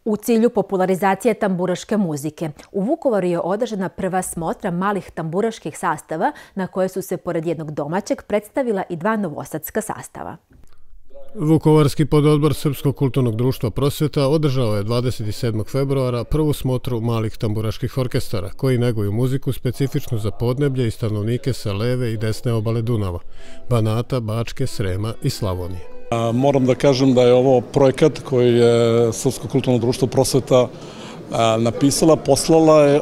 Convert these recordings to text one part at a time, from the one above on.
U cilju popularizacije tamburaške muzike, u Vukovaru je održana prva smotra malih tamburaških sastava na koje su se pored jednog domaćeg predstavila i dva novosadska sastava. Vukovarski pododbor Srpskog kulturnog društva Prosveta održao je 27. februara prvu smotru malih tamburaških orkestara koji neguju muziku specifičnu za podneblje i stanovnike sa leve i desne obale Dunava, Banata, Bačke, Srema i Slavonije. Moram da kažem da je ovo projekat koji je Srpsko kulturno društvo Prosveta napisala, poslala je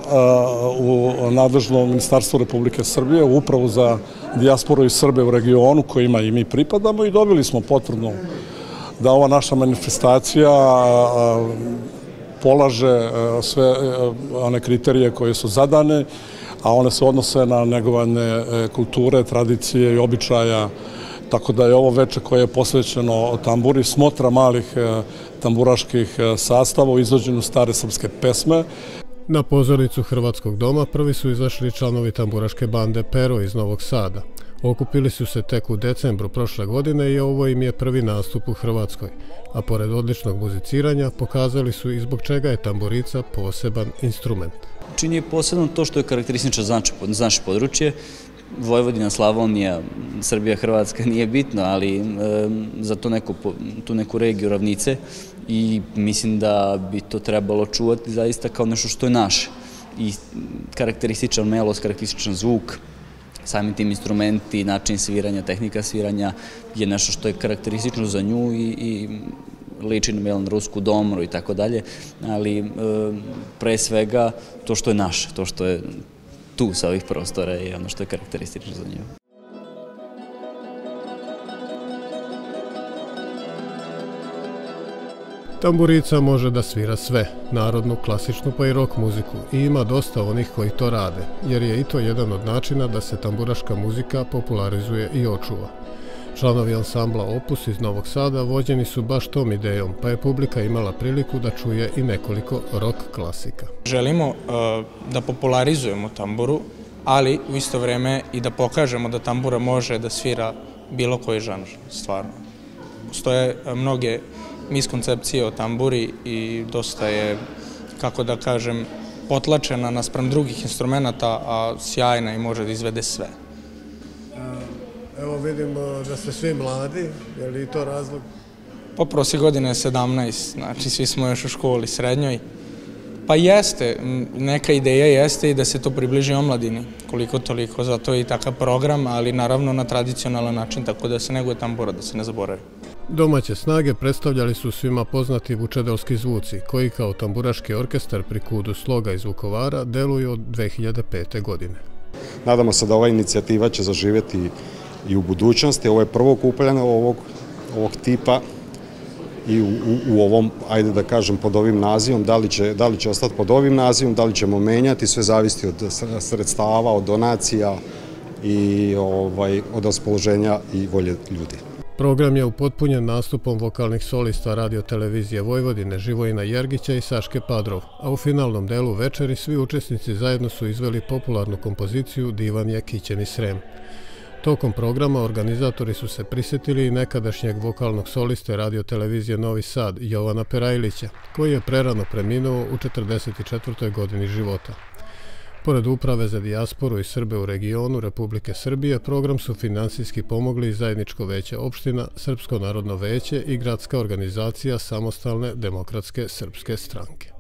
u nadležno Ministarstvo Republike Srbije, u Upravu za dijasporu i Srbe u regionu kojima i mi pripadamo, i dobili smo potvrdu da ova naša manifestacija polaže sve one kriterije koje su zadane, a one se odnose na negovanje kulture, tradicije i običaja. Tako da je ovo veče koje je posvećeno tamburi, smotra malih tamburaških sastava u izvođenju stare srpske pesme. Na pozornicu Hrvatskog doma prvi su izašli članovi tamburaške bande Pero iz Novog Sada. Okupili su se tek u decembru prošle godine i ovo im je prvi nastup u Hrvatskoj. A pored odličnog muziciranja pokazali su i zbog čega je tamburica poseban instrument. Čini je posebno to što je karakteristično za naše područje. Vojvodina, Slavonija, Srbija, Hrvatska nije bitno, ali za tu neku regiju ravnice, i mislim da bi to trebalo čuvati zaista kao nešto što je naše. I karakterističan melos, karakterističan zvuk, samim tim instrumenti, način sviranja, tehnika sviranja je nešto što je karakteristično za nju i liči na rusku domru i tako dalje, ali pre svega to što je naše, to što je tu sa ovih prostora je ono što je karakteristično za nju. Tamburica može da svira sve, narodnu, klasičnu pa i rock muziku, i ima dosta onih koji to rade, jer je i to jedan od načina da se tamburaška muzika popularizuje i očuva. Članovi ansambla Opus iz Novog Sada vođeni su baš tom idejom, pa je publika imala priliku da čuje i nekoliko rock klasika. Želimo da popularizujemo tamburu, ali u isto vreme i da pokažemo da tambura može da svira bilo koji žanr, stvarno. Postoje mnoge miskoncepcije o tamburi i dosta je, kako da kažem, potlačena naspram drugih instrumenta, a sjajna i može da izvede sve. Evo vidim da ste svi mladi, je li to razlog? Pa prošle godine je 17, znači svi smo još u školi srednjoj. Pa jeste, neka ideja jeste i da se to približi omladini, koliko toliko, zato je i takav program, ali naravno na tradicionalan način, tako da se neguje tambura, da se ne zaboravi. Domaće snage predstavljali su svima poznati vučedolski zvuci, koji kao tamburaški orkestar pri KUD-u Sloga iz Vukovara deluju od 2005. godine. Nadamo se da ova inicijativa će zaživjeti i u budućnosti. Ovo je prvo okupljanje ovog tipa i u ovom, ajde da kažem, pod ovim nazivom. Da li će ostati pod ovim nazivom, da li ćemo menjati, sve zavisi od sredstava, od donacija i od raspoloženja i volje ljudi. Program je upotpunjen nastupom vokalnih solista Radio televizije Vojvodine Živojina Jergića i Saške Padrov, a u finalnom delu večeri svi učesnici zajedno su izveli popularnu kompoziciju Divan je kićeni Srem. Tokom programa organizatori su se prisjetili i nekadašnjeg vokalnog soliste Radio televizije Novi Sad Jovana Perajlića, koji je prerano preminuo u 44. godini života. Pored Uprave za dijasporu i Srbe u regionu Republike Srbije, program su finansijski pomogli i Zajedničko veće opština, Srpsko narodno veće i gradska organizacija Samostalne demokratske srpske stranke.